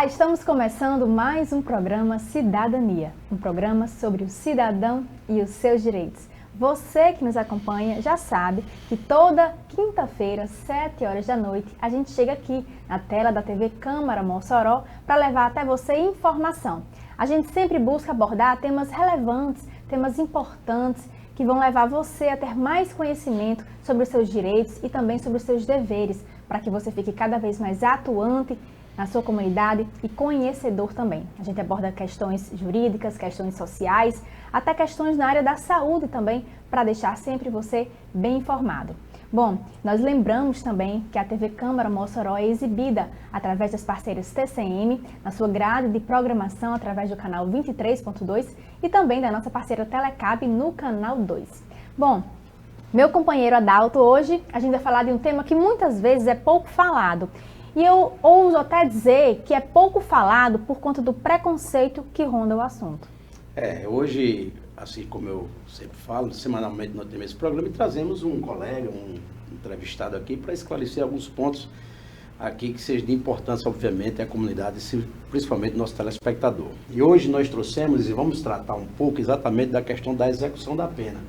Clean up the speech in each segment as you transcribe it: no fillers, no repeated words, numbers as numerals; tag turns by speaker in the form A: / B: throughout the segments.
A: Olá, estamos começando mais um programa Cidadania, um programa sobre o cidadão e os seus direitos. Você que nos acompanha já sabe que toda quinta-feira, 7 horas da noite, a gente chega aqui na tela da TV Câmara Mossoró para levar até você informação. A gente sempre busca abordar temas relevantes, temas importantes, que vão levar você a ter mais conhecimento sobre os seus direitos e também sobre os seus deveres, para que você fique cada vez mais atuante na sua comunidade e conhecedor também. A gente aborda questões jurídicas, questões sociais, até questões na área da saúde também, para deixar sempre você bem informado. Bom, nós lembramos também que a TV Câmara Mossoró é exibida através das parceiras TCM, na sua grade de programação através do canal 23.2 e também da nossa parceira Telecab no canal 2. Bom, meu companheiro Adalto, hoje a gente vai falar de um tema que muitas vezes é pouco falado. E eu ouso até dizer que é pouco falado por conta do preconceito que ronda o assunto.
B: Hoje, assim como eu sempre falo, semanalmente nós temos esse programa e trazemos um colega, um entrevistado aqui para esclarecer alguns pontos aqui que sejam de importância, obviamente, à comunidade, principalmente nosso telespectador. E hoje nós trouxemos e vamos tratar um pouco exatamente da questão da execução da pena.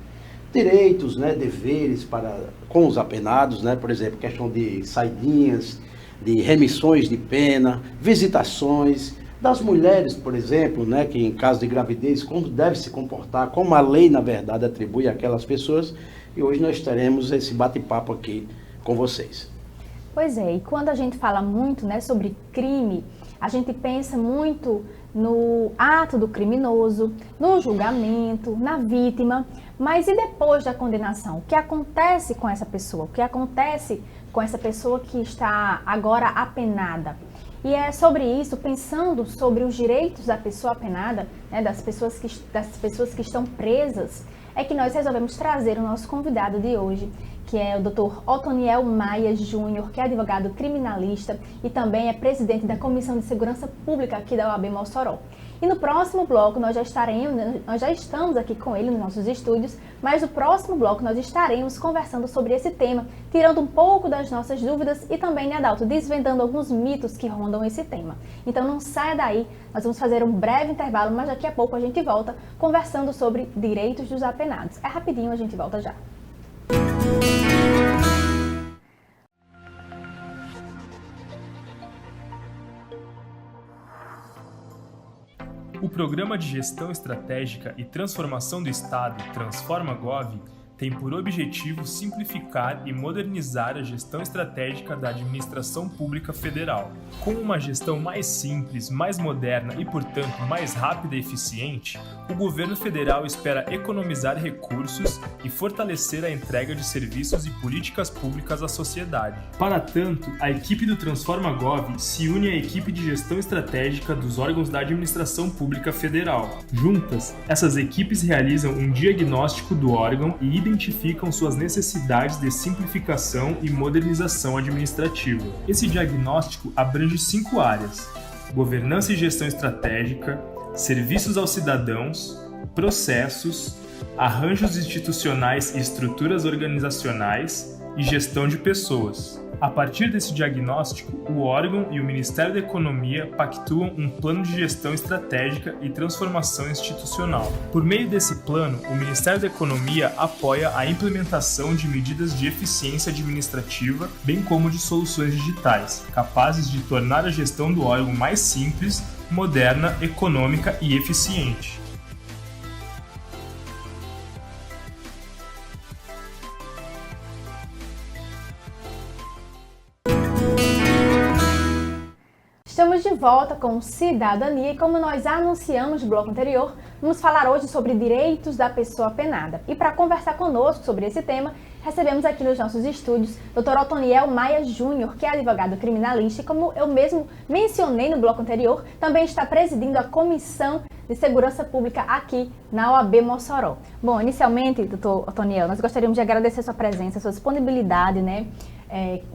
B: Direitos, deveres com os apenados, por exemplo, questão de saidinhas, de remissões de pena, visitações das mulheres, por exemplo, que em caso de gravidez, como deve se comportar, como a lei, na verdade, atribui àquelas pessoas. E hoje nós teremos esse bate-papo aqui com vocês.
A: Pois é, e quando a gente fala muito sobre crime, a gente pensa muito no ato do criminoso, no julgamento, na vítima, mas e depois da condenação? O que acontece com essa pessoa? O que acontece com essa pessoa que está agora apenada? E é sobre isso, pensando sobre os direitos da pessoa apenada, das pessoas que estão presas, é que nós resolvemos trazer o nosso convidado de hoje, que é o Dr. Otoniel Maia Júnior, que é advogado criminalista e também é presidente da Comissão de Segurança Pública aqui da OAB Mossoró. E no próximo bloco nós já estamos aqui com ele nos nossos estúdios, mas no próximo bloco nós estaremos conversando sobre esse tema, tirando um pouco das nossas dúvidas e também, Adalto, desvendando alguns mitos que rondam esse tema. Então não saia daí, nós vamos fazer um breve intervalo, mas daqui a pouco a gente volta conversando sobre direitos dos apenados. É rapidinho, a gente volta já.
C: O Programa de Gestão Estratégica e Transformação do Estado, Transforma-Gov, tem por objetivo simplificar e modernizar a gestão estratégica da administração pública federal. Com uma gestão mais simples, mais moderna e, portanto, mais rápida e eficiente, o governo federal espera economizar recursos e fortalecer a entrega de serviços e políticas públicas à sociedade. Para tanto, a equipe do Transforma-Gov se une à equipe de gestão estratégica dos órgãos da administração pública federal. Juntas, essas equipes realizam um diagnóstico do órgão e identificam suas necessidades de simplificação e modernização administrativa. Esse diagnóstico abrange 5 áreas: governança e gestão estratégica, serviços aos cidadãos, processos, arranjos institucionais e estruturas organizacionais e gestão de pessoas. A partir desse diagnóstico, o órgão e o Ministério da Economia pactuam um plano de gestão estratégica e transformação institucional. Por meio desse plano, o Ministério da Economia apoia a implementação de medidas de eficiência administrativa, bem como de soluções digitais, capazes de tornar a gestão do órgão mais simples, moderna, econômica e eficiente.
A: Estamos de volta com Cidadania e, como nós anunciamos no bloco anterior, vamos falar hoje sobre direitos da pessoa apenada. E para conversar conosco sobre esse tema, recebemos aqui nos nossos estúdios Dr. Otoniel Maia Júnior, que é advogado criminalista e, como eu mesmo mencionei no bloco anterior, também está presidindo a Comissão de Segurança Pública aqui na OAB Mossoró. Bom, inicialmente, Dr. Otoniel, nós gostaríamos de agradecer a sua presença, a sua disponibilidade,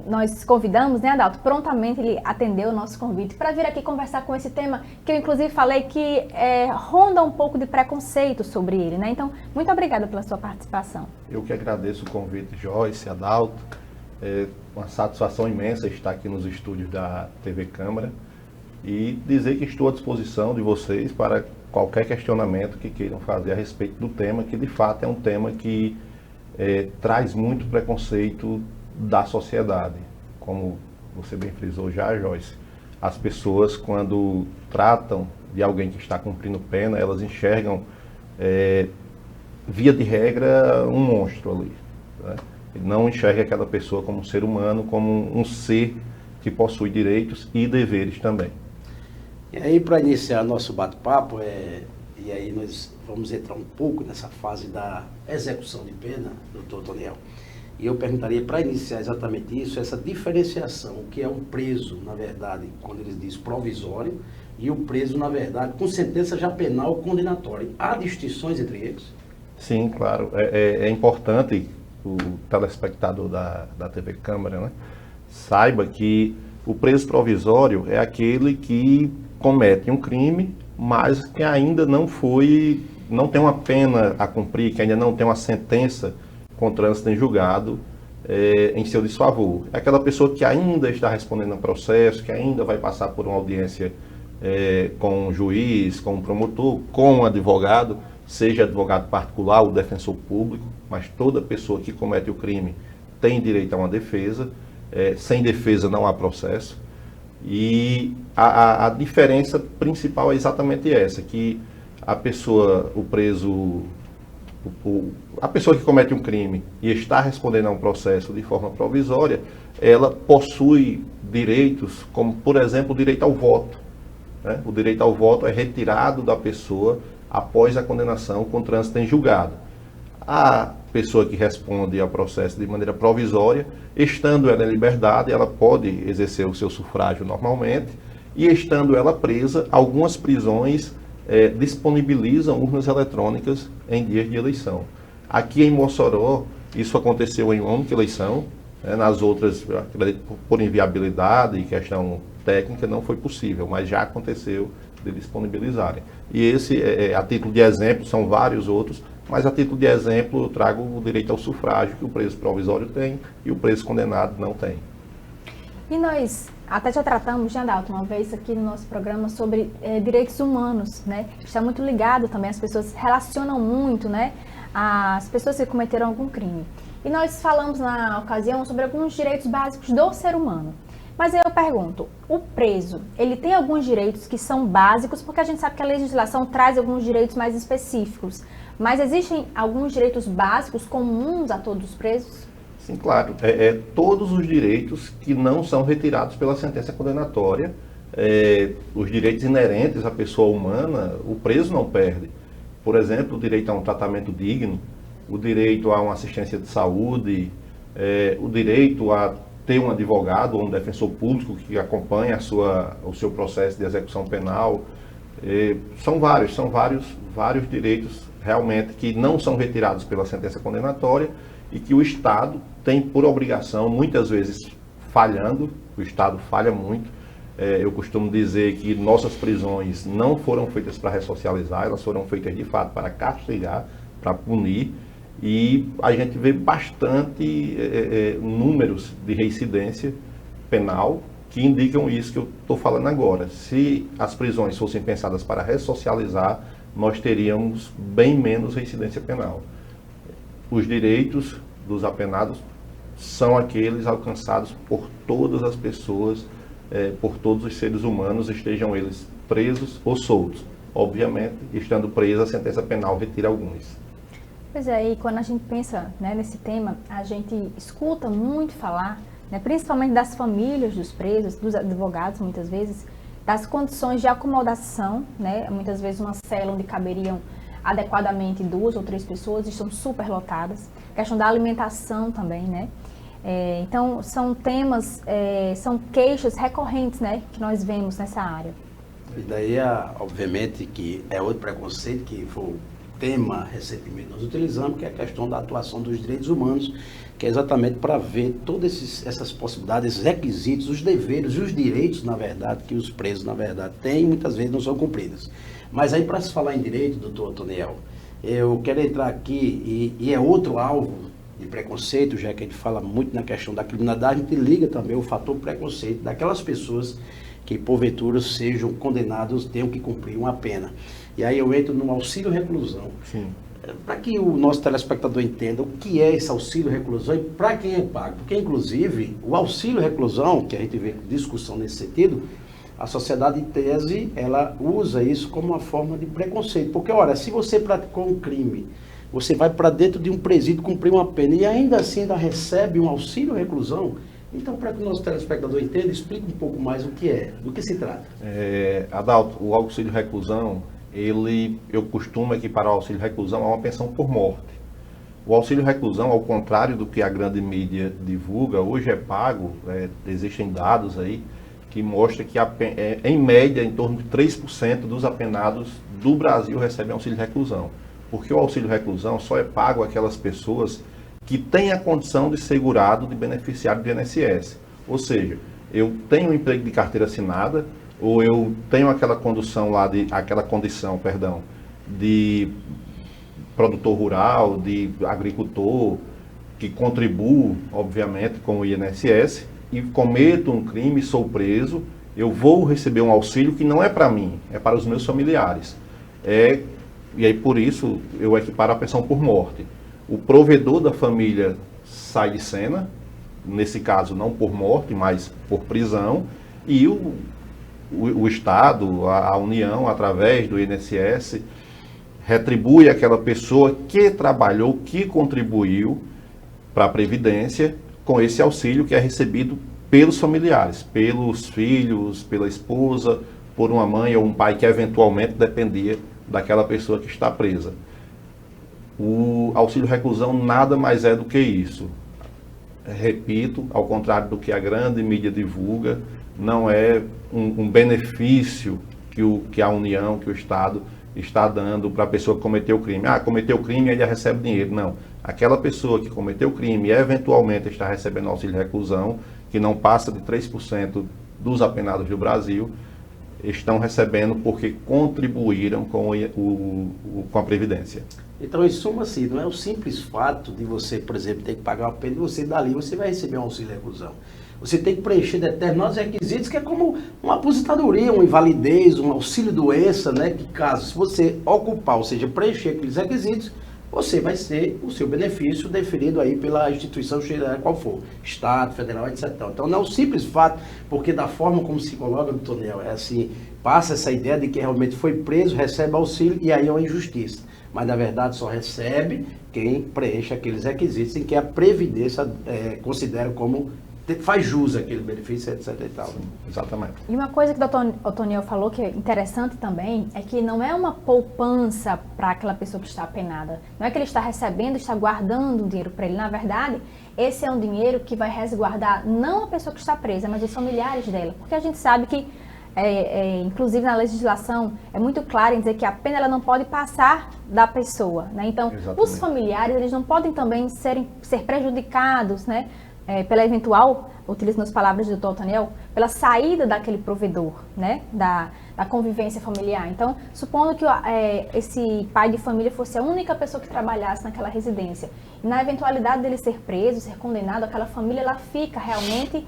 A: nós convidamos, Adalto, prontamente ele atendeu o nosso convite para vir aqui conversar com esse tema que eu inclusive falei que ronda um pouco de preconceito sobre ele, Então, muito obrigada pela sua participação.
D: Eu que agradeço o convite, Joyce, Adalto. É uma satisfação imensa estar aqui nos estúdios da TV Câmara e dizer que estou à disposição de vocês para qualquer questionamento que queiram fazer a respeito do tema, que de fato é um tema que traz muito preconceito da sociedade. Como você bem frisou já, Joyce, as pessoas, quando tratam de alguém que está cumprindo pena, elas enxergam, via de regra, um monstro ali, né? E não enxerga aquela pessoa como um ser humano, como um ser que possui direitos e deveres também.
B: E aí, para iniciar nosso bate-papo, e aí nós vamos entrar um pouco nessa fase da execução de pena, doutor Toniel. E eu perguntaria, para iniciar exatamente isso, essa diferenciação, o que é um preso, na verdade, quando eles dizem provisório, e o preso, na verdade, com sentença já penal condenatória. Há distinções entre eles?
D: Sim, claro. É importante o telespectador da TV Câmara, né, saiba que o preso provisório é aquele que comete um crime, mas que ainda não tem uma pena a cumprir, que ainda não tem uma sentença com trânsito em julgado em seu desfavor. É aquela pessoa que ainda está respondendo a processo, que ainda vai passar por uma audiência com um juiz, com um promotor, com um advogado, seja advogado particular ou defensor público, mas toda pessoa que comete o crime tem direito a uma defesa. Sem defesa não há processo. E a diferença principal é exatamente essa, que a pessoa, o preso, a pessoa que comete um crime e está respondendo a um processo de forma provisória, ela possui direitos, como por exemplo o direito ao voto, né? O direito ao voto é retirado da pessoa após a condenação com trânsito em julgado. A pessoa que responde ao processo de maneira provisória, estando ela em liberdade, ela pode exercer o seu sufrágio normalmente, e estando ela presa, algumas prisões disponibilizam urnas eletrônicas em dias de eleição. Aqui em Mossoró, isso aconteceu em uma única eleição, nas outras, por inviabilidade e questão técnica, não foi possível, mas já aconteceu de disponibilizarem. E esse, a título de exemplo, são vários outros, mas a título de exemplo eu trago o direito ao sufrágio que o preso provisório tem e o preso condenado não tem.
A: E nós até já tratamos, já Adalto, uma vez aqui no nosso programa sobre direitos humanos, né? Está muito ligado também, as pessoas relacionam muito, né? As pessoas que cometeram algum crime. E nós falamos na ocasião sobre alguns direitos básicos do ser humano. Mas aí eu pergunto, o preso, ele tem alguns direitos que são básicos, porque a gente sabe que a legislação traz alguns direitos mais específicos, mas existem alguns direitos básicos comuns a todos os presos?
D: Sim, claro. Todos os direitos que não são retirados pela sentença condenatória, os direitos inerentes à pessoa humana, o preso não perde. Por exemplo, o direito a um tratamento digno, o direito a uma assistência de saúde, o direito a ter um advogado ou um defensor público que acompanha o seu processo de execução penal. São vários direitos realmente que não são retirados pela sentença condenatória e que o Estado tem por obrigação, muitas vezes falhando, o Estado falha muito. Eu costumo dizer que nossas prisões não foram feitas para ressocializar, elas foram feitas de fato para castigar, para punir. E a gente vê bastante números de reincidência penal que indicam isso que eu estou falando agora. Se as prisões fossem pensadas para ressocializar, nós teríamos bem menos reincidência penal. Os direitos dos apenados são aqueles alcançados por todas as pessoas, por todos os seres humanos, estejam eles presos ou soltos. Obviamente, estando preso, a sentença penal retira alguns.
A: Pois é, e quando a gente pensa, né, nesse tema, a gente escuta muito falar, né, principalmente das famílias dos presos, dos advogados, muitas vezes, das condições de acomodação, né, muitas vezes uma cela onde caberiam adequadamente 2 ou 3 pessoas, estão super lotadas. A questão da alimentação também, né? Então, são temas, são queixas recorrentes, né, que nós vemos nessa área.
B: E daí, obviamente, que é outro preconceito que foi tema recentemente nós utilizamos, que é a questão da atuação dos direitos humanos, que é exatamente para ver todas essas possibilidades, esses requisitos, os deveres e os direitos, na verdade, que os presos, na verdade, têm e muitas vezes não são cumpridos. Mas aí, para se falar em direito, doutor Toniel, eu quero entrar aqui, e é outro alvo de preconceito, já que a gente fala muito na questão da criminalidade, a gente liga também o fator preconceito daquelas pessoas que porventura sejam condenados, tenham que cumprir uma pena. E aí eu entro no auxílio reclusão.
D: Sim.
B: Para que o nosso telespectador entenda o que é esse auxílio reclusão e para quem é pago. Porque, inclusive, o auxílio reclusão, que a gente vê discussão nesse sentido, a sociedade, em tese, ela usa isso como uma forma de preconceito. Porque, olha, se você praticou um crime, você vai para dentro de um presídio cumprir uma pena e ainda assim ainda recebe um auxílio reclusão, então, para que o nosso telespectador entenda, explica um pouco mais o que é, do que se trata.
D: Adalto, o auxílio reclusão, eu costumo equiparar o auxílio reclusão a uma pensão por morte. O auxílio reclusão, ao contrário do que a grande mídia divulga, hoje é pago, existem dados aí que mostram que em média em torno de 3% dos apenados do Brasil recebem auxílio reclusão. Porque o auxílio reclusão só é pago àquelas pessoas que têm a condição de segurado de beneficiário do INSS. Ou seja, eu tenho um emprego de carteira assinada, ou eu tenho aquela condição de produtor rural, de agricultor, que contribuo, obviamente, com o INSS, e cometo um crime, sou preso, eu vou receber um auxílio que não é para mim, é para os meus familiares. E aí, por isso, eu equiparo a pensão por morte. O provedor da família sai de cena, nesse caso não por morte, mas por prisão, e o Estado, a União, através do INSS, retribui aquela pessoa que trabalhou, que contribuiu para a Previdência com esse auxílio que é recebido pelos familiares, pelos filhos, pela esposa, por uma mãe ou um pai que eventualmente dependia daquela pessoa que está presa. O auxílio reclusão nada mais é do que isso. Repito, ao contrário do que a grande mídia divulga, não é um benefício que a União, que o Estado está dando para a pessoa que cometeu o crime. Cometeu o crime e ele recebe dinheiro. Não. Aquela pessoa que cometeu o crime e eventualmente está recebendo auxílio reclusão, que não passa de 3% dos apenados do Brasil, estão recebendo porque contribuíram com a Previdência.
B: Então, em suma, assim, não é o simples fato de você, por exemplo, ter que pagar uma pena e você dali você vai receber um auxílio reclusão. Você tem que preencher determinados requisitos, que é como uma aposentadoria, uma invalidez, um auxílio-doença, né? Que caso, se você ocupar, ou seja, preencher aqueles requisitos, você vai ser o seu benefício deferido aí pela instituição qual for, Estado, Federal, etc. Então, não é o simples fato, porque da forma como se coloca, doutor Niel, é assim, passa essa ideia de que realmente foi preso, recebe auxílio e aí é uma injustiça. Mas, na verdade, só recebe quem preenche aqueles requisitos em que a Previdência considera como faz jus àquele benefício, etc. e tal.
D: Sim, exatamente.
A: E uma coisa que o doutor Niel falou que é interessante também é que não é uma poupança para aquela pessoa que está apenada. Não é que ele está recebendo, está guardando um dinheiro para ele. Na verdade, esse é um dinheiro que vai resguardar não a pessoa que está presa, mas os familiares dela. Porque a gente sabe que inclusive na legislação, é muito claro em dizer que a pena ela não pode passar da pessoa, né? Então, exatamente, os familiares eles não podem também ser prejudicados, né? Pela eventual, utilizando as palavras do Dr. Niel, pela saída daquele provedor, né? Da convivência familiar. Então, supondo que esse pai de família fosse a única pessoa que trabalhasse naquela residência, e na eventualidade dele ser preso, ser condenado, aquela família ela fica realmente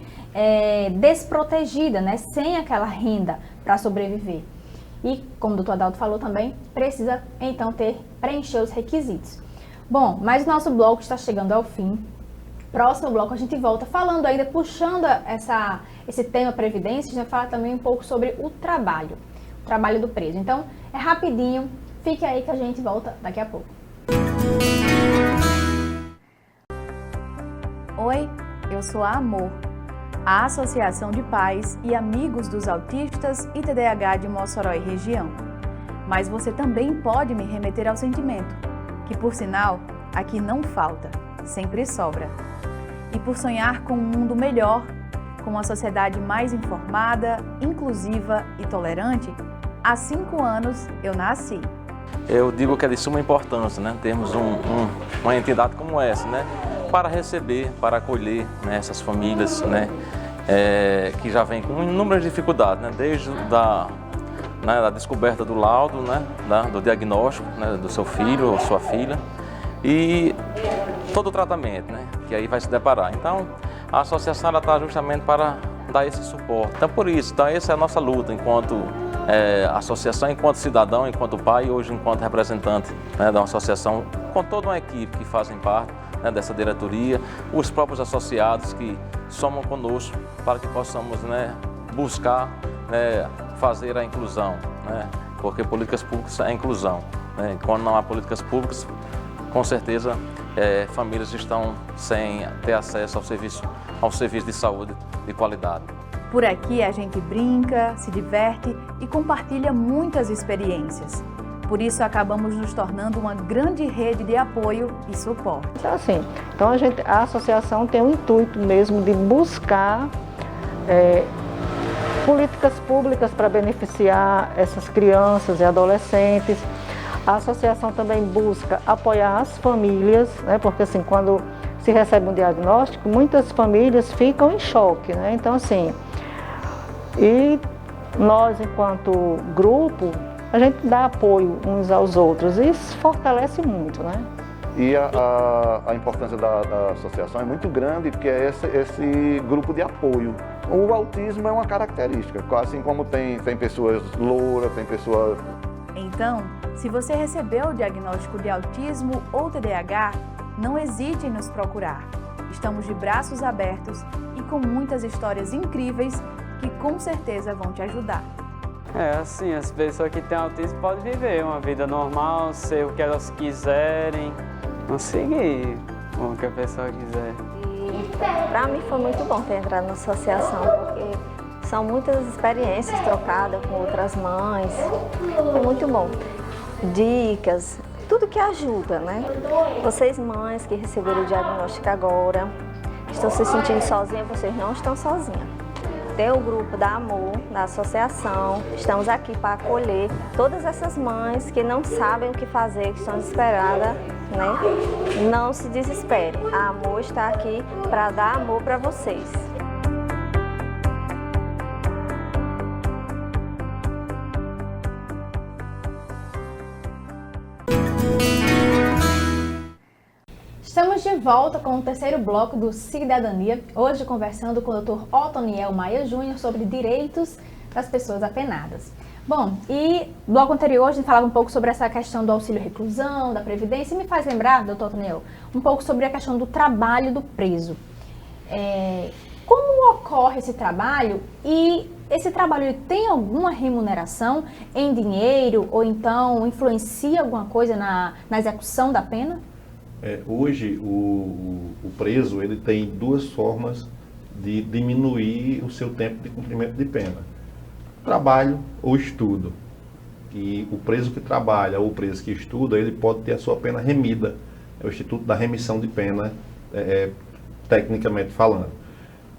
A: desprotegida, né? Sem aquela renda para sobreviver. E, como o doutor Adalto falou também, precisa então preencher os requisitos. Bom, mas o nosso bloco está chegando ao fim. Próximo bloco a gente volta falando ainda, puxando esse tema Previdência, a gente vai falar também um pouco sobre o trabalho do preso. Então, é rapidinho, fique aí que a gente volta daqui a pouco.
E: Oi, eu sou a Amor, a Associação de Pais e Amigos dos Autistas e TDAH de Mossoró e região. Mas você também pode me remeter ao sentimento, que por sinal, aqui não falta, sempre sobra. E por sonhar com um mundo melhor, com uma sociedade mais informada, inclusiva e tolerante, há 5 anos eu nasci.
F: Eu digo que é de suma importância, né, termos uma entidade como essa, né, para receber, para acolher, né, essas famílias, né, que já vêm com inúmeras dificuldades, né, desde da descoberta do laudo, né, do diagnóstico, né, do seu filho ou sua filha, e todo o tratamento, né, que aí vai se deparar. Então, a associação está justamente para dar esse suporte. Então, por isso, essa é a nossa luta enquanto associação, enquanto cidadão, enquanto pai, hoje enquanto representante, né, de uma associação, com toda uma equipe que fazem parte, né, dessa diretoria, os próprios associados que somam conosco para que possamos, né, buscar, né, fazer a inclusão, né, porque políticas públicas é inclusão, né, quando não há políticas públicas, com certeza famílias estão sem ter acesso ao serviço de saúde de qualidade.
E: Por aqui a gente brinca, se diverte e compartilha muitas experiências. Por isso acabamos nos tornando uma grande rede de apoio e suporte.
G: Assim, então a associação tem o intuito mesmo de buscar políticas públicas para beneficiar essas crianças e adolescentes. A associação também busca apoiar as famílias, né, porque assim, quando se recebe um diagnóstico, muitas famílias ficam em choque, né? Então assim, e nós enquanto grupo, a gente dá apoio uns aos outros e isso fortalece muito, né?
D: E a importância da associação é muito grande, porque é esse grupo de apoio. O autismo é uma característica, assim como tem pessoas louras, tem pessoas...
E: Então, se você recebeu o diagnóstico de autismo ou TDAH, não hesite em nos procurar. Estamos de braços abertos e com muitas histórias incríveis que com certeza vão te ajudar.
H: Assim, as pessoas que têm autismo podem viver uma vida normal, ser o que elas quiserem, conseguir o que a pessoa quiser.
I: E para mim foi muito bom ter entrado na associação, porque são muitas experiências trocadas com outras mães, é muito bom. Dicas, tudo que ajuda, né? Vocês mães que receberam o diagnóstico agora, estão se sentindo sozinhas, vocês não estão sozinhas. Tem o grupo da Amor, da associação, estamos aqui para acolher todas essas mães que não sabem o que fazer, que estão desesperadas, né? Não se desespere, a Amor está aqui para dar amor para vocês.
A: Estamos de volta com o terceiro bloco do Cidadania, hoje conversando com o Dr. Otoniel Maia Júnior sobre direitos das pessoas apenadas. Bom, e no bloco anterior a gente falava um pouco sobre essa questão do auxílio reclusão, da previdência, e me faz lembrar, Dr. Otoniel, um pouco sobre a questão do trabalho do preso. Como ocorre esse trabalho e esse trabalho tem alguma remuneração em dinheiro ou então influencia alguma coisa na execução da pena?
D: Hoje, o preso ele tem duas formas de diminuir o seu tempo de cumprimento de pena. Trabalho ou estudo. E o preso que trabalha ou o preso que estuda, ele pode ter a sua pena remida. É o Instituto da Remissão de Pena, tecnicamente falando.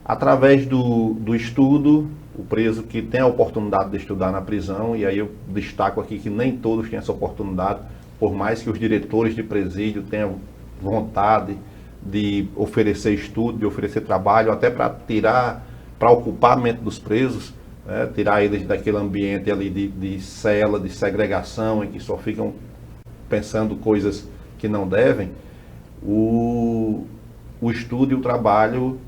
D: Através do estudo, o preso que tem a oportunidade de estudar na prisão, e aí eu destaco aqui que nem todos têm essa oportunidade, por mais que os diretores de presídio tenham vontade de oferecer estudo, de oferecer trabalho, até para ocupar a mente dos presos, né, tirar eles daquele ambiente ali de cela, de segregação, em que só ficam pensando coisas que não devem. O estudo e o trabalho,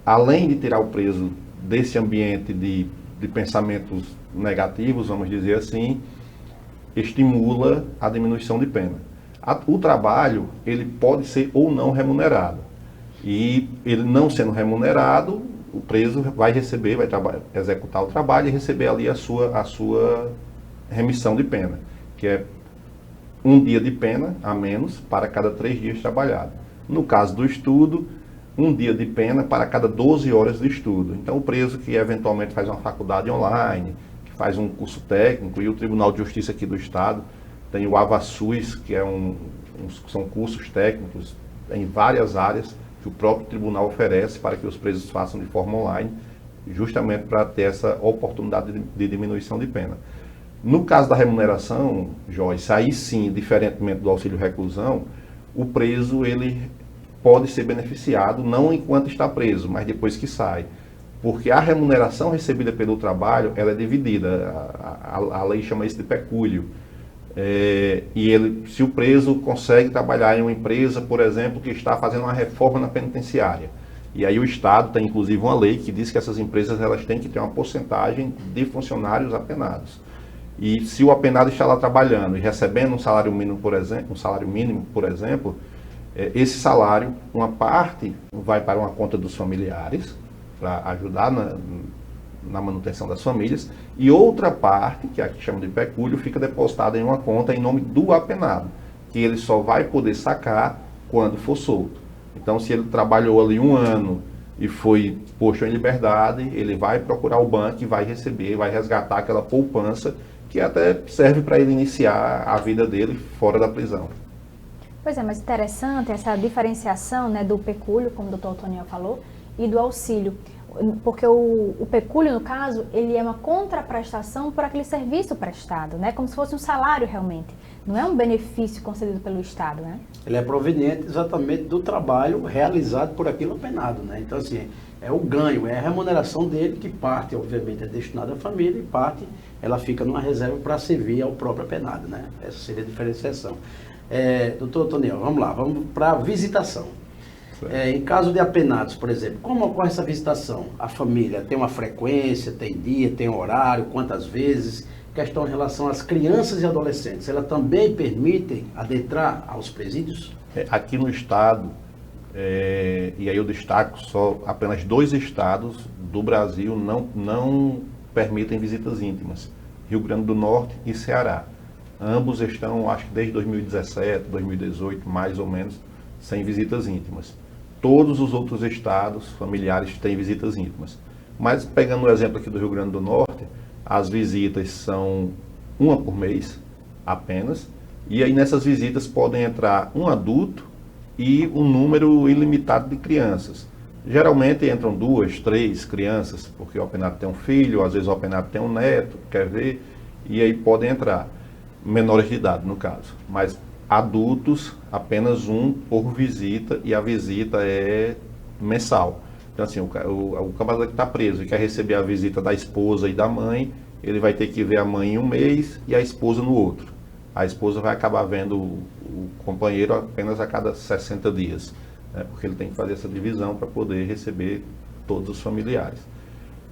D: além de tirar o preso desse ambiente de pensamentos negativos, vamos dizer assim, estimula a diminuição de pena. O trabalho, ele pode ser ou não remunerado. E ele não sendo remunerado, o preso vai receber, executar o trabalho e receber ali a sua remissão de pena, que é 1 dia de pena a menos para cada 3 dias trabalhados. No caso do estudo, 1 dia de pena para cada 12 horas de estudo. Então, o preso que eventualmente faz uma faculdade online, que faz um curso técnico, e o Tribunal de Justiça aqui do Estado tem o AvaSUS, que são cursos técnicos em várias áreas que o próprio tribunal oferece para que os presos façam de forma online, justamente para ter essa oportunidade de diminuição de pena. No caso da remuneração, Joyce, aí sim, diferentemente do auxílio reclusão, o preso ele pode ser beneficiado não enquanto está preso, mas depois que sai. Porque a remuneração recebida pelo trabalho, ela é dividida, a lei chama isso de pecúlio. Se o preso consegue trabalhar em uma empresa, por exemplo, que está fazendo uma reforma na penitenciária, E aí o Estado tem inclusive uma lei que diz que essas empresas elas têm que ter uma porcentagem de funcionários apenados. E se o apenado está lá trabalhando e recebendo um salário mínimo, por exemplo, esse salário, uma parte vai para uma conta dos familiares, para ajudar na manutenção das famílias, e outra parte, que aqui chama de pecúlio, fica depositada em uma conta em nome do apenado, que ele só vai poder sacar quando for solto. Então, se ele trabalhou ali 1 ano e foi posto em liberdade, ele vai procurar o banco e vai receber, vai resgatar aquela poupança que até serve para ele iniciar a vida dele fora da prisão.
A: Pois é, mas interessante essa diferenciação, né, do pecúlio, como o doutor Otoniel falou, e do auxílio. Porque o pecúlio, no caso, ele é uma contraprestação por aquele serviço prestado, né? Como se fosse um salário realmente. Não é um benefício concedido pelo Estado, né?
B: Ele é proveniente exatamente do trabalho realizado por aquele apenado, né? Então, assim, é o ganho, é a remuneração dele, que parte, obviamente, é destinada à família e parte, ela fica numa reserva para servir ao próprio apenado, né? Essa seria a diferenciação. Doutor Otoniel, vamos para a visitação. Em caso de apenados, por exemplo, como ocorre essa visitação? A família tem uma frequência, tem dia, tem horário, quantas vezes? Questão em relação às crianças e adolescentes, ela também permitem adentrar aos presídios?
D: Aqui no estado, e aí eu destaco só apenas 2 estados do Brasil não permitem visitas íntimas, Rio Grande do Norte e Ceará. Ambos estão, acho que desde 2017, 2018, mais ou menos, sem visitas íntimas. Todos os outros estados familiares têm visitas íntimas. Mas pegando o exemplo aqui do Rio Grande do Norte, as visitas são 1 por mês apenas, e aí nessas visitas podem entrar um adulto e um número ilimitado de crianças. Geralmente entram 2, 3 crianças, porque o apenado tem um filho, às vezes o apenado tem um neto, quer ver, e aí podem entrar, menores de idade no caso, mas adultos apenas 1 por visita, e a visita é mensal. Então assim, o camarada que está preso e quer receber a visita da esposa e da mãe, ele vai ter que ver a mãe em 1 mês e a esposa no outro. A esposa vai acabar vendo o companheiro apenas a cada 60 dias, né, porque ele tem que fazer essa divisão para poder receber todos os familiares.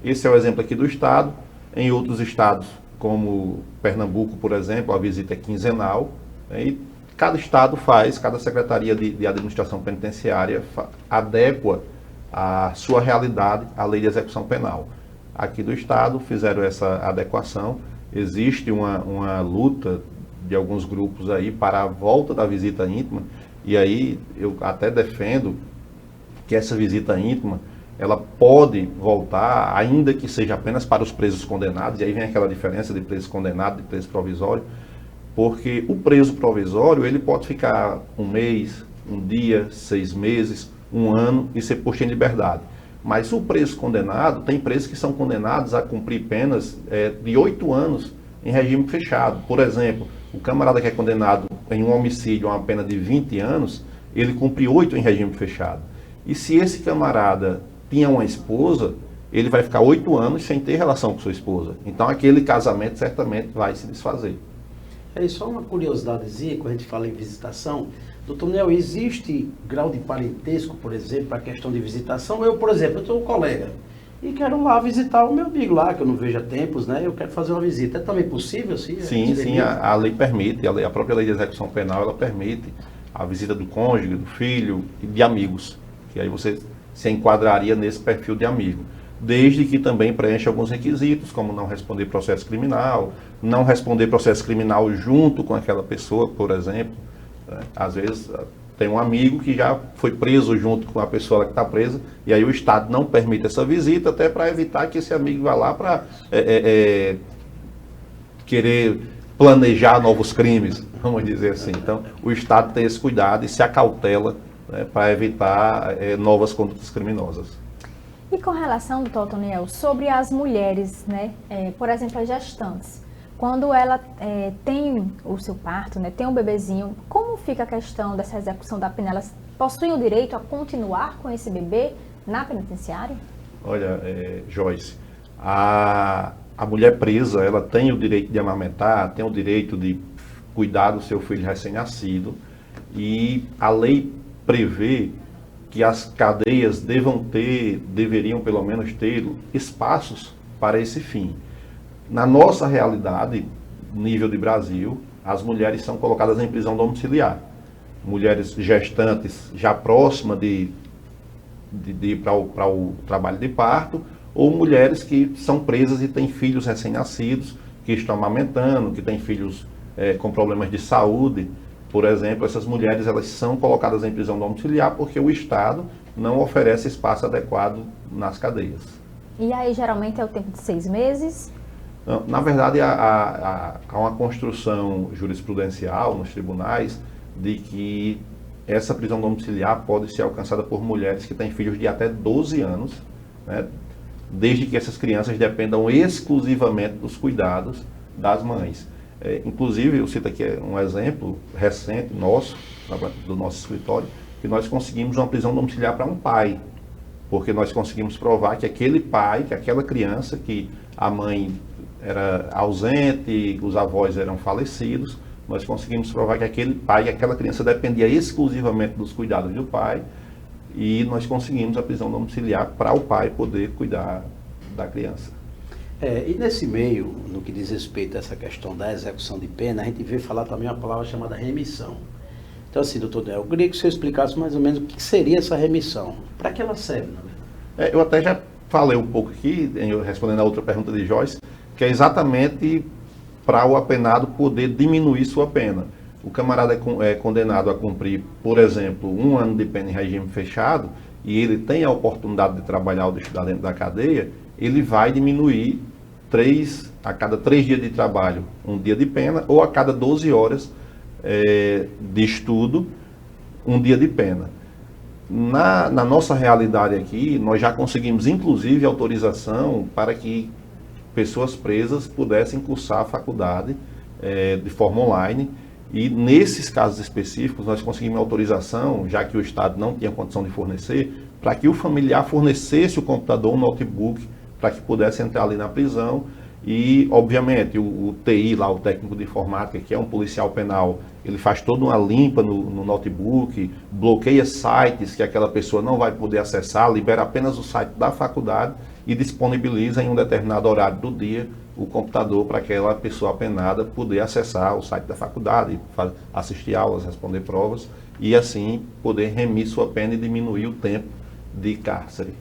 D: Esse é o exemplo aqui do estado. Em outros estados, como Pernambuco, por exemplo, a visita é quinzenal, né, e cada estado cada Secretaria de Administração Penitenciária adequa a sua realidade à Lei de Execução Penal. Aqui do estado fizeram essa adequação. Existe uma luta de alguns grupos aí para a volta da visita íntima, e aí eu até defendo que essa visita íntima ela pode voltar, ainda que seja apenas para os presos condenados, e aí vem aquela diferença de preso condenado e preso provisório, porque o preso provisório ele pode ficar 1 mês, 1 dia, 6 meses, 1 ano e ser posto em liberdade. Mas o preso condenado, tem presos que são condenados a cumprir penas de 8 anos em regime fechado. Por exemplo, o camarada que é condenado em um homicídio a uma pena de 20 anos, ele cumpre 8 em regime fechado. E se esse camarada tinha uma esposa, ele vai ficar 8 anos sem ter relação com sua esposa. Então aquele casamento certamente vai se desfazer.
B: Só uma curiosidadezinha, quando a gente fala em visitação, doutor Nel, existe grau de parentesco, por exemplo, para a questão de visitação? Eu, por exemplo, eu sou um colega e quero lá visitar o meu amigo lá, que eu não vejo há tempos, né? Eu quero fazer uma visita. É também possível, sim?
D: Sim, a lei permite, a própria Lei de Execução Penal, ela permite a visita do cônjuge, do filho e de amigos, que aí você se enquadraria nesse perfil de amigo, desde que também preencha alguns requisitos, como não responder processo criminal, não responder processo criminal junto com aquela pessoa, por exemplo. Às vezes tem um amigo que já foi preso junto com a pessoa que está presa, e aí o Estado não permite essa visita, até para evitar que esse amigo vá lá para querer planejar novos crimes, vamos dizer assim. Então, o Estado tem esse cuidado e se acautela, né, para evitar novas condutas criminosas.
A: E com relação, doutor Otoniel, sobre as mulheres, né, por exemplo, as gestantes, quando ela tem o seu parto, né, tem um bebezinho, como fica a questão dessa execução da pena? Elas possuem o direito a continuar com esse bebê na penitenciária?
D: Olha, Joyce, a mulher presa, ela tem o direito de amamentar, tem o direito de cuidar do seu filho recém-nascido, e a lei prevê que as cadeias deveriam pelo menos ter espaços para esse fim. Na nossa realidade, nível de Brasil, as mulheres são colocadas em prisão domiciliar. Mulheres gestantes já próximas de ir para o trabalho de parto, ou mulheres que são presas e têm filhos recém-nascidos, que estão amamentando, que têm filhos com problemas de saúde. Por exemplo, essas mulheres elas são colocadas em prisão domiciliar porque o Estado não oferece espaço adequado nas cadeias.
A: E aí, geralmente, é o tempo de 6 meses?
D: Na verdade, há uma construção jurisprudencial nos tribunais de que essa prisão domiciliar pode ser alcançada por mulheres que têm filhos de até 12 anos, né, desde que essas crianças dependam exclusivamente dos cuidados das mães. Inclusive, eu cito aqui um exemplo recente nosso, do nosso escritório, que nós conseguimos uma prisão domiciliar para um pai, porque nós conseguimos provar que aquele pai, que aquela criança, que a mãe era ausente, os avós eram falecidos, nós conseguimos provar que aquele pai, que aquela criança dependia exclusivamente dos cuidados do pai, e nós conseguimos a prisão domiciliar para o pai poder cuidar da criança.
B: E nesse meio, no que diz respeito a essa questão da execução de pena, a gente vê falar também uma palavra chamada remissão. Então, assim, doutor Daniel, eu queria que você explicasse mais ou menos o que seria essa remissão. Para que ela serve, na verdade?
D: Eu até já falei um pouco aqui, respondendo a outra pergunta de Joyce, que é exatamente para o apenado poder diminuir sua pena. O camarada é condenado a cumprir, por exemplo, 1 ano de pena em regime fechado, e ele tem a oportunidade de trabalhar ou de estudar dentro da cadeia, ele vai diminuir a cada 3 dias de trabalho, 1 dia de pena, ou a cada 12 horas de estudo, 1 dia de pena. Na nossa realidade aqui, nós já conseguimos, inclusive, autorização para que pessoas presas pudessem cursar a faculdade de forma online. E nesses casos específicos, nós conseguimos autorização, já que o Estado não tinha condição de fornecer, para que o familiar fornecesse o computador, o notebook, para que pudesse entrar ali na prisão. E, obviamente, o TI, lá, o técnico de informática, que é um policial penal, ele faz toda uma limpa no notebook, bloqueia sites que aquela pessoa não vai poder acessar, libera apenas o site da faculdade e disponibiliza em um determinado horário do dia o computador para aquela pessoa apenada poder acessar o site da faculdade, assistir aulas, responder provas e assim poder remir sua pena e diminuir o tempo de cárcere.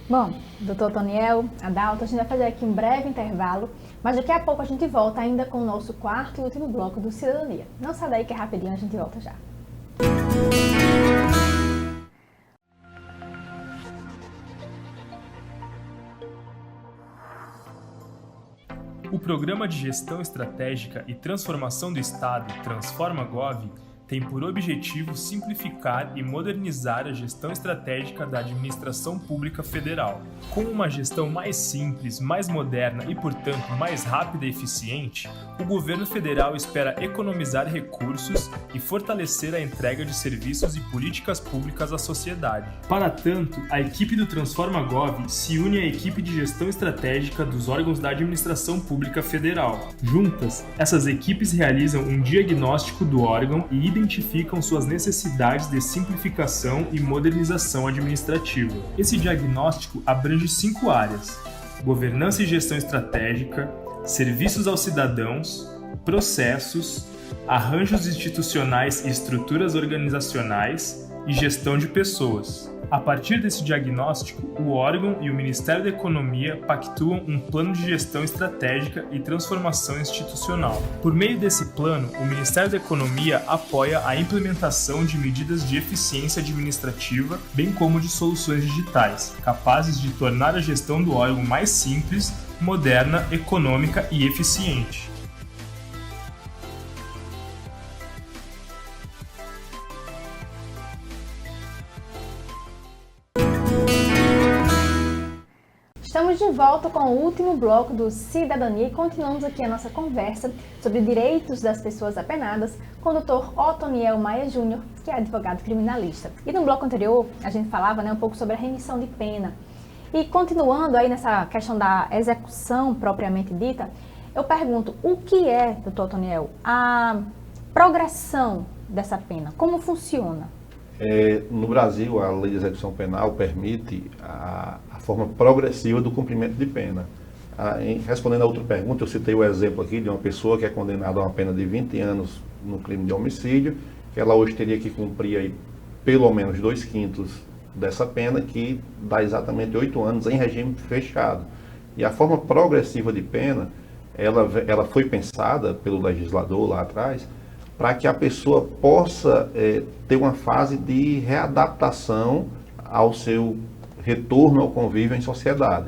A: Bom, doutor Toniel, Adalto, a gente vai fazer aqui um breve intervalo, mas daqui a pouco a gente volta ainda com o nosso 4º e último bloco do Cidadania. Não sai daí que é rapidinho, a gente volta já.
C: O Programa de Gestão Estratégica e Transformação do Estado, Transforma-Gov, tem por objetivo simplificar e modernizar a gestão estratégica da administração pública federal. Com uma gestão mais simples, mais moderna e, portanto, mais rápida e eficiente, o governo federal espera economizar recursos e fortalecer a entrega de serviços e políticas públicas à sociedade. Para tanto, a equipe do Transforma-Gov se une à equipe de gestão estratégica dos órgãos da administração pública federal. Juntas, essas equipes realizam um diagnóstico do órgão e identificam suas necessidades de simplificação e modernização administrativa. Esse diagnóstico abrange 5 áreas: governança e gestão estratégica, serviços aos cidadãos, processos, arranjos institucionais e estruturas organizacionais e gestão de pessoas. A partir desse diagnóstico, o órgão e o Ministério da Economia pactuam um plano de gestão estratégica e transformação institucional. Por meio desse plano, o Ministério da Economia apoia a implementação de medidas de eficiência administrativa, bem como de soluções digitais, capazes de tornar a gestão do órgão mais simples, moderna, econômica e eficiente.
A: Estamos de volta com o último bloco do Cidadania e continuamos aqui a nossa conversa sobre direitos das pessoas apenadas com o Dr. Otoniel Maia Júnior, que é advogado criminalista. E no bloco anterior, a gente falava um pouco sobre a remissão de pena. E continuando aí nessa questão da execução propriamente dita, eu pergunto, o que é, Dr. Otoniel, a progressão dessa pena? Como funciona?
D: No Brasil, a lei de execução penal permite a forma progressiva do cumprimento de pena. Respondendo a outra pergunta, eu citei o exemplo aqui de uma pessoa que é condenada a uma pena de 20 anos no crime de homicídio, que ela hoje teria que cumprir aí pelo menos 2/5 dessa pena, que dá exatamente 8 anos em regime fechado. E a forma progressiva de pena, ela foi pensada pelo legislador lá atrás, para que a pessoa possa ter uma fase de readaptação ao seu retorno ao convívio em sociedade.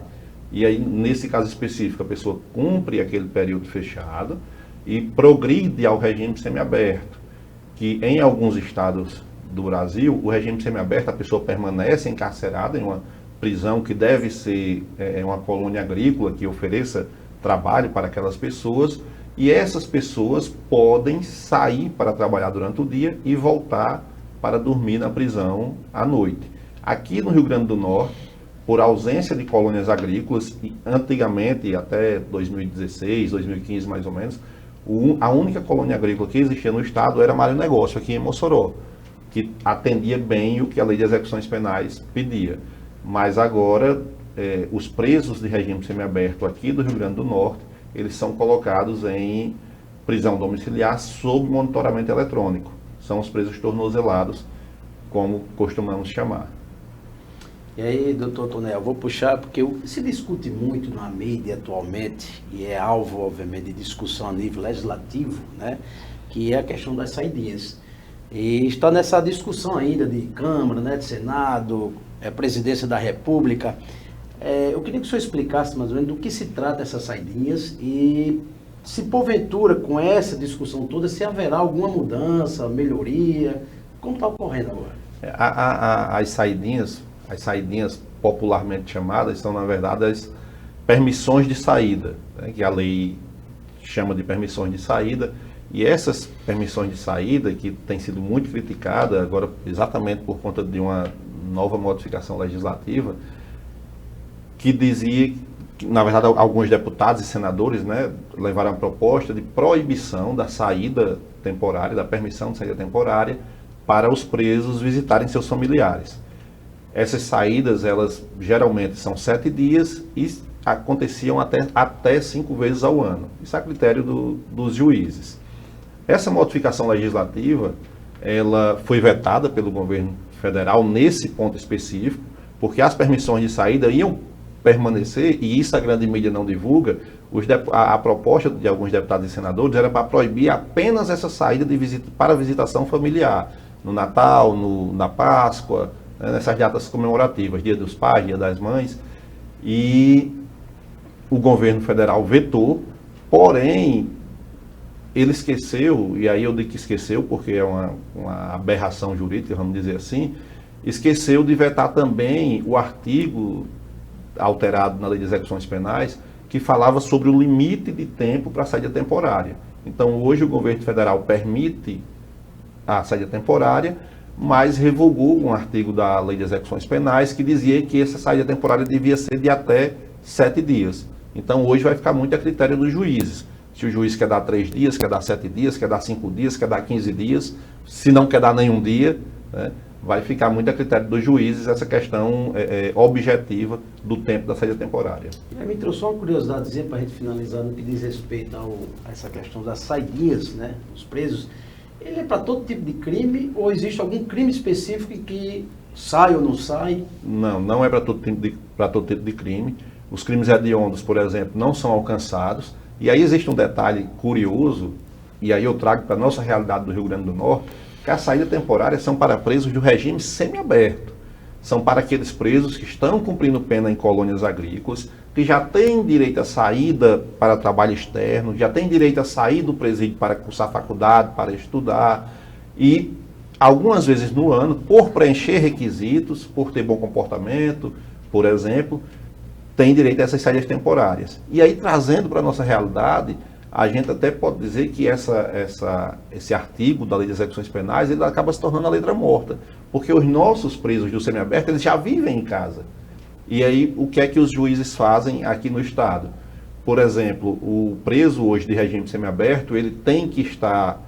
D: E aí, nesse caso específico, a pessoa cumpre aquele período fechado e progride ao regime semiaberto, que em alguns estados do Brasil, o regime semiaberto, a pessoa permanece encarcerada em uma prisão que deve ser uma colônia agrícola que ofereça trabalho para aquelas pessoas, e essas pessoas podem sair para trabalhar durante o dia e voltar para dormir na prisão à noite. Aqui no Rio Grande do Norte, por ausência de colônias agrícolas, e antigamente, até 2016, 2015 mais ou menos, a única colônia agrícola que existia no estado era Mário Negócio, aqui em Mossoró, que atendia bem o que a lei de execuções penais pedia. Mas agora, os presos de regime semiaberto aqui do Rio Grande do Norte, eles são colocados em prisão domiciliar sob monitoramento eletrônico. São os presos tornozelados, como costumamos chamar.
B: E aí, doutor Tonel, eu vou puxar, porque se discute muito na mídia atualmente, e é alvo, obviamente, de discussão a nível legislativo, né, que é a questão das saidinhas. E está nessa discussão ainda de Câmara, né, de Senado, Presidência da República. Eu queria que o senhor explicasse mais ou menos do que se trata essas saidinhas e se porventura, com essa discussão toda, se haverá alguma mudança, melhoria, como está ocorrendo agora?
D: As saidinhas popularmente chamadas são, na verdade, as permissões de saída, né, que a lei chama de permissões de saída, e essas permissões de saída, que tem sido muito criticada agora exatamente por conta de uma nova modificação legislativa, que dizia que, na verdade, alguns deputados e senadores, né, levaram a proposta de proibição da saída temporária, da permissão de saída temporária, para os presos visitarem seus familiares. Essas saídas, elas geralmente são 7 dias e aconteciam até 5 vezes ao ano. Isso é a critério dos juízes. Essa modificação legislativa, ela foi vetada pelo governo federal nesse ponto específico, porque as permissões de saída iam permanecer, e isso a grande mídia não divulga. A proposta de alguns deputados e senadores era para proibir apenas essa saída para visitação familiar, no Natal, na Páscoa, nessas datas comemorativas, Dia dos Pais, Dia das Mães, e o governo federal vetou, porém, ele esqueceu, e aí eu digo que esqueceu porque é uma aberração jurídica, vamos dizer assim, esqueceu de vetar também o artigo alterado na Lei de Execuções Penais, que falava sobre o limite de tempo para a saída temporária. Então, hoje o governo federal permite a saída temporária, mas revogou um artigo da Lei de Execuções Penais que dizia que essa saída temporária devia ser de até 7 dias. Então, hoje vai ficar muito a critério dos juízes. Se o juiz quer dar 3 dias, quer dar 7 dias, quer dar 5 dias, quer dar 15 dias, se não quer dar nenhum dia, né, vai ficar muito a critério dos juízes essa questão objetiva do tempo da saída temporária.
B: Me trouxe só uma curiosidadezinha para a gente finalizar no que diz respeito a essa questão das saidinhas, né, dos presos. Ele é para todo tipo de crime ou existe algum crime específico que sai ou não sai?
D: Não é para todo tipo de crime. Os crimes hediondos, por exemplo, não são alcançados. E aí existe um detalhe curioso, e aí eu trago para a nossa realidade do Rio Grande do Norte, que as saídas temporárias são para presos do regime semiaberto. São para aqueles presos que estão cumprindo pena em colônias agrícolas, que já têm direito à saída para trabalho externo, já têm direito a sair do presídio para cursar faculdade, para estudar, e algumas vezes no ano, por preencher requisitos, por ter bom comportamento, por exemplo, tem direito a essas saídas temporárias. E aí, trazendo para a nossa realidade, a gente até pode dizer que esse artigo da Lei de Execuções Penais, ele acaba se tornando a letra morta, porque os nossos presos do semiaberto, eles já vivem em casa. E aí, o que é que os juízes fazem aqui no Estado? Por exemplo, o preso hoje de regime semiaberto, ele tem que estar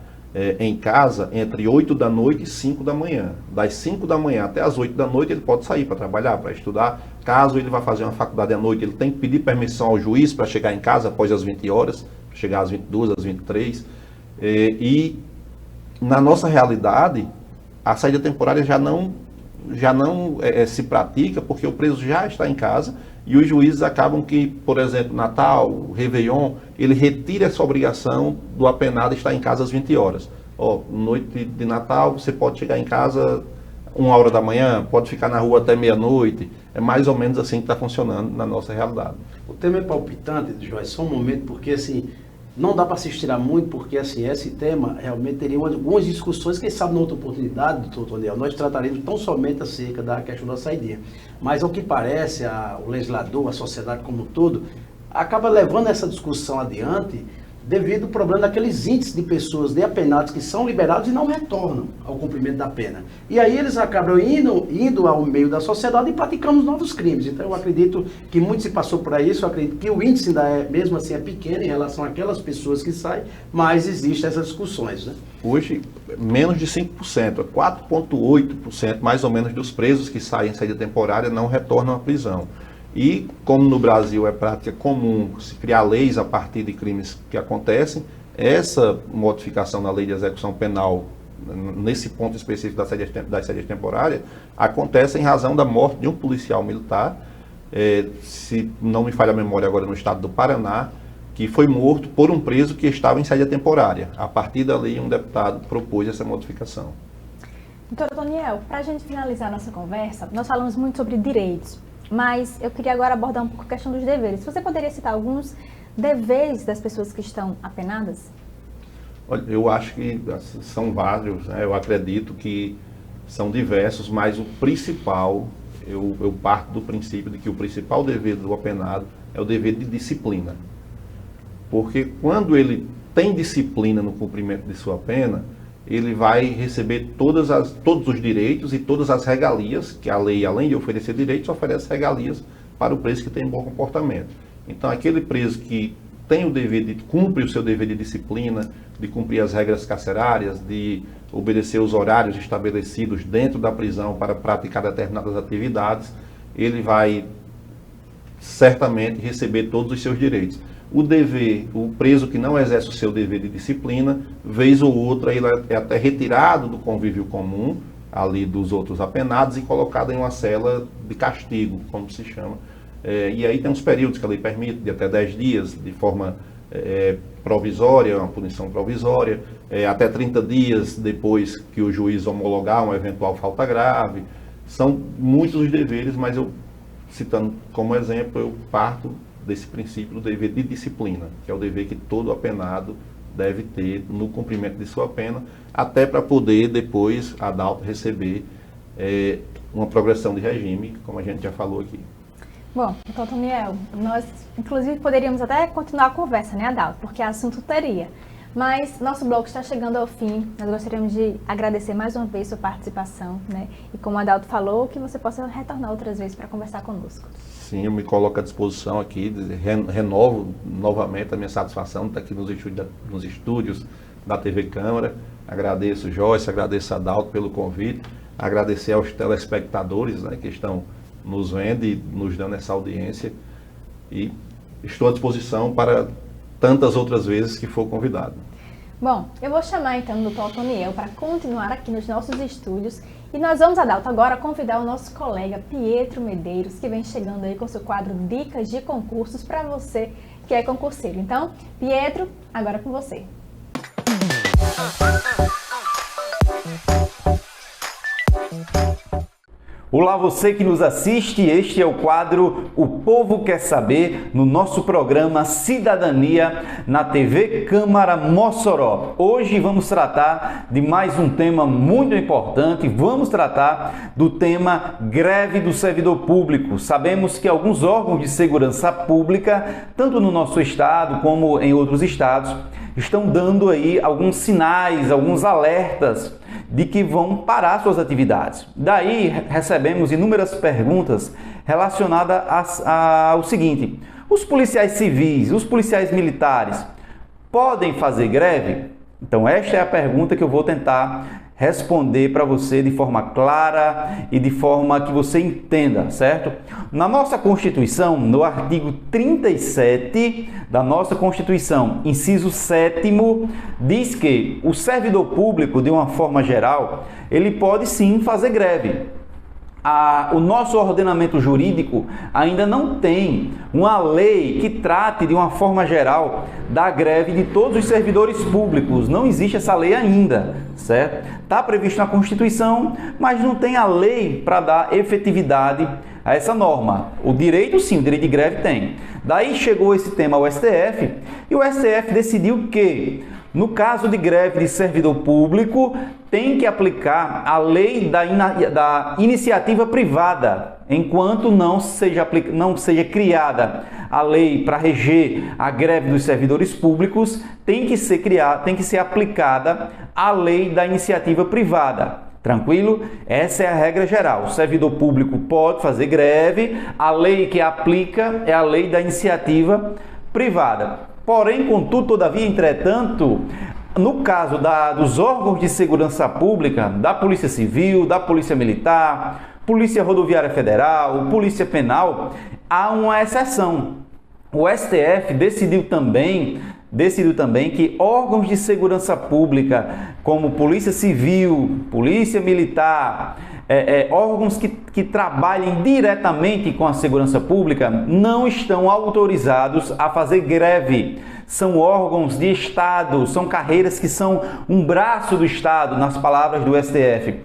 D: em casa entre 8 da noite e 5 da manhã. Das 5 da manhã até as 8 da noite ele pode sair para trabalhar, para estudar. Caso ele vá fazer uma faculdade à noite, ele tem que pedir permissão ao juiz para chegar em casa após as 20 horas, chegar às 22, às 23. E na nossa realidade, a saída temporária já não se pratica, porque o preso já está em casa e os juízes acabam que, por exemplo, Natal, Réveillon, ele retira essa obrigação do apenado estar em casa às 20 horas. Noite de Natal, você pode chegar em casa 1 hora da manhã, pode ficar na rua até meia-noite. É mais ou menos assim que está funcionando na nossa realidade.
B: O tema é palpitante, Joyce, só um momento, porque assim, não dá para se estirar muito, porque assim, esse tema realmente teria algumas discussões, quem sabe, na outra oportunidade, doutor Toniel, nós trataremos tão somente acerca da questão da saída. Mas ao que parece, o legislador, a sociedade como um todo, acaba levando essa discussão adiante devido ao problema daqueles índices de pessoas de apenados que são liberados e não retornam ao cumprimento da pena. E aí eles acabam indo ao meio da sociedade e praticando novos crimes. Então eu acredito que muito se passou por aí, eu acredito que o índice ainda mesmo assim é pequeno em relação àquelas pessoas que saem, mas existem essas discussões, né?
D: Hoje, menos de 5%, 4,8% mais ou menos dos presos que saem em saída temporária não retornam à prisão. E, como no Brasil é prática comum se criar leis a partir de crimes que acontecem, essa modificação na lei de execução penal, nesse ponto específico das saídas temporárias, acontece em razão da morte de um policial militar, se não me falha a memória agora, no estado do Paraná, que foi morto por um preso que estava em saída temporária. A partir da lei, um deputado propôs essa modificação.
A: Doutor Toniel, para a gente finalizar a nossa conversa, nós falamos muito sobre direitos. Mas eu queria agora abordar um pouco a questão dos deveres. Você poderia citar alguns deveres das pessoas que estão apenadas?
D: Olha, eu acho que são vários, né? Eu acredito que são diversos, mas o principal, eu parto do princípio de que o principal dever do apenado é o dever de disciplina. Porque quando ele tem disciplina no cumprimento de sua pena, ele vai receber todos os direitos e todas as regalias, que a lei, além de oferecer direitos, oferece regalias para o preso que tem bom comportamento. Então, aquele preso que tem cumpre o seu dever de disciplina, de cumprir as regras carcerárias, de obedecer os horários estabelecidos dentro da prisão para praticar determinadas atividades, ele vai certamente receber todos os seus direitos. O preso que não exerce o seu dever de disciplina, vez ou outra, ele é até retirado do convívio comum, ali dos outros apenados, e colocado em uma cela de castigo, como se chama. E aí tem uns períodos que a lei permite, de até 10 dias, de forma provisória, uma punição provisória, até 30 dias depois que o juiz homologar uma eventual falta grave. São muitos os deveres, mas eu, citando como exemplo, eu parto desse princípio do dever de disciplina, que é o dever que todo apenado deve ter no cumprimento de sua pena, até para poder depois, Adalto, receber uma progressão de regime, como a gente já falou aqui.
A: Bom, doutor Toniel, nós inclusive poderíamos até continuar a conversa, né, Adalto? Porque assunto teria. Mas nosso bloco está chegando ao fim. Nós gostaríamos de agradecer mais uma vez sua participação, né? E como o Adalto falou, que você possa retornar outras vezes para conversar conosco.
D: Sim, eu me coloco à disposição aqui, renovo novamente a minha satisfação de estar aqui nos estúdios da TV Câmara. Agradeço, Joyce, agradeço a Adalto pelo convite, agradecer aos telespectadores, né, que estão nos vendo e nos dando essa audiência, e estou à disposição para tantas outras vezes que for convidado.
A: Bom, eu vou chamar então o doutor Toniel para continuar aqui nos nossos estúdios, e nós vamos, Adalto, agora convidar o nosso colega Pietro Medeiros, que vem chegando aí com seu quadro Dicas de Concursos para você que é concurseiro. Então, Pietro, agora com você.
J: Olá, você que nos assiste, este é o quadro O Povo Quer Saber, no nosso programa Cidadania, na TV Câmara Mossoró. Hoje vamos tratar de mais um tema muito importante, vamos tratar do tema greve do servidor público. Sabemos que alguns órgãos de segurança pública, tanto no nosso estado como em outros estados, estão dando aí alguns sinais, alguns alertas de que vão parar suas atividades. Daí recebemos inúmeras perguntas relacionadas ao seguinte: os policiais civis, os policiais militares podem fazer greve? Então esta é a pergunta que eu vou tentar responder para você de forma clara e de forma que você entenda, certo? Na nossa Constituição, no artigo 37 da nossa Constituição, inciso 7º, diz que o servidor público, de uma forma geral, ele pode sim fazer greve. O nosso ordenamento jurídico ainda não tem uma lei que trate de uma forma geral da greve de todos os servidores públicos. Não existe essa lei ainda, certo? Está previsto na Constituição, mas não tem a lei para dar efetividade a essa norma. O direito, sim, o direito de greve tem. Daí chegou esse tema ao STF e o STF decidiu que, no caso de greve de servidor público, tem que aplicar a lei da iniciativa privada, enquanto não seja criada a lei para reger a greve dos servidores públicos, tem que ser aplicada a lei da iniciativa privada. Tranquilo? Essa é a regra geral. O servidor público pode fazer greve, a lei que aplica é a lei da iniciativa privada. Porém, contudo, todavia, entretanto, no caso dos órgãos de segurança pública, da Polícia Civil, da Polícia Militar, Polícia Rodoviária Federal, Polícia Penal, há uma exceção. O STF decidiu também que órgãos de segurança pública, como Polícia Civil, Polícia Militar, órgãos que trabalhem diretamente com a segurança pública, não estão autorizados a fazer greve. São órgãos de Estado, são carreiras que são um braço do Estado, nas palavras do STF.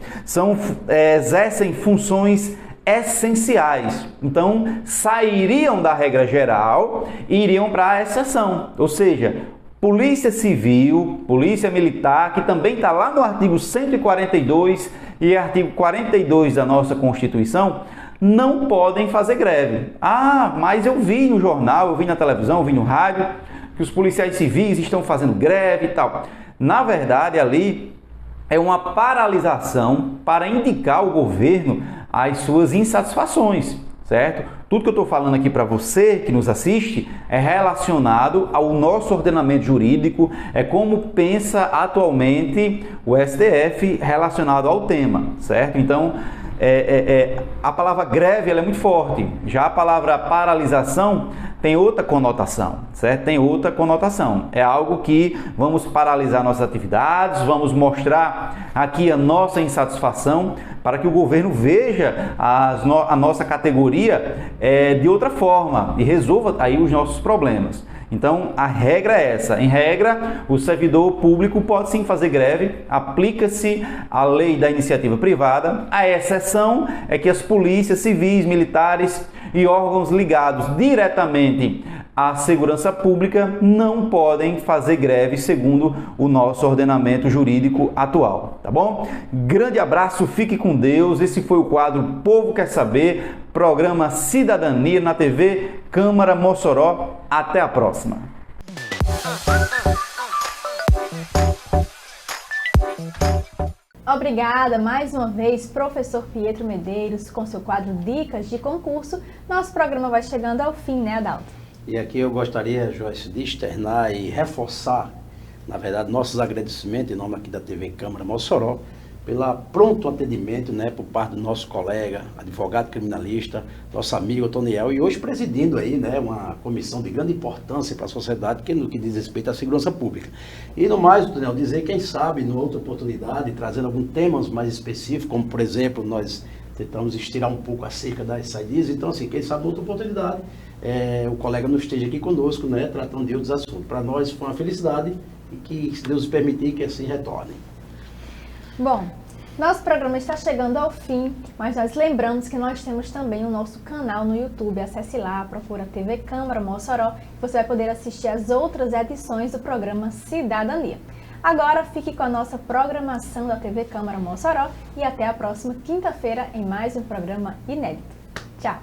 J: Exercem funções essenciais. Então, sairiam da regra geral e iriam para a exceção. Ou seja, Polícia Civil, Polícia Militar, que também está lá no artigo 142 e artigo 42 da nossa Constituição, não podem fazer greve. Mas eu vi no jornal, eu vi na televisão, eu vi no rádio, que os policiais civis estão fazendo greve e tal. Na verdade, ali é uma paralisação para indicar ao governo as suas insatisfações, certo? Tudo que eu estou falando aqui para você que nos assiste é relacionado ao nosso ordenamento jurídico, é como pensa atualmente o STF relacionado ao tema, certo? Então, a palavra greve ela é muito forte, já a palavra paralisação tem outra conotação, certo? Tem outra conotação. É algo que vamos paralisar nossas atividades, vamos mostrar aqui a nossa insatisfação para que o governo veja a nossa categoria de outra forma e resolva aí os nossos problemas. Então, a regra é essa. Em regra, o servidor público pode sim fazer greve, aplica-se a lei da iniciativa privada. A exceção é que as polícias civis, militares e órgãos ligados diretamente à segurança pública não podem fazer greve segundo o nosso ordenamento jurídico atual, tá bom? Grande abraço, fique com Deus. Esse foi o quadro Povo Quer Saber, programa Cidadania na TV Câmara Mossoró. Até a próxima.
A: Obrigada mais uma vez, professor Pietro Medeiros, com seu quadro Dicas de Concurso. Nosso programa vai chegando ao fim, né, Adalto?
B: E aqui eu gostaria, Joyce, de externar e reforçar, na verdade, nossos agradecimentos em nome aqui da TV Câmara Mossoró, pelo pronto atendimento, né, por parte do nosso colega, advogado criminalista, nosso amigo Otoniel, e hoje presidindo aí, né, uma comissão de grande importância para a sociedade no que diz respeito à segurança pública. E no mais, Otoniel, dizer, quem sabe, em outra oportunidade, trazendo alguns temas mais específicos, como por exemplo, nós tentamos estirar um pouco acerca das saídas, então assim, quem sabe, em outra oportunidade, o colega não esteja aqui conosco, né, tratando de outros assuntos. Para nós foi uma felicidade e que, se Deus permitir, que assim retornem. Bom, nosso programa está chegando ao fim, mas nós lembramos que nós temos também o nosso canal no YouTube. Acesse lá, procura TV Câmara Mossoró, você vai poder assistir as outras edições do programa Cidadania. Agora fique com a nossa programação da TV Câmara Mossoró e até a próxima quinta-feira em mais um programa inédito. Tchau!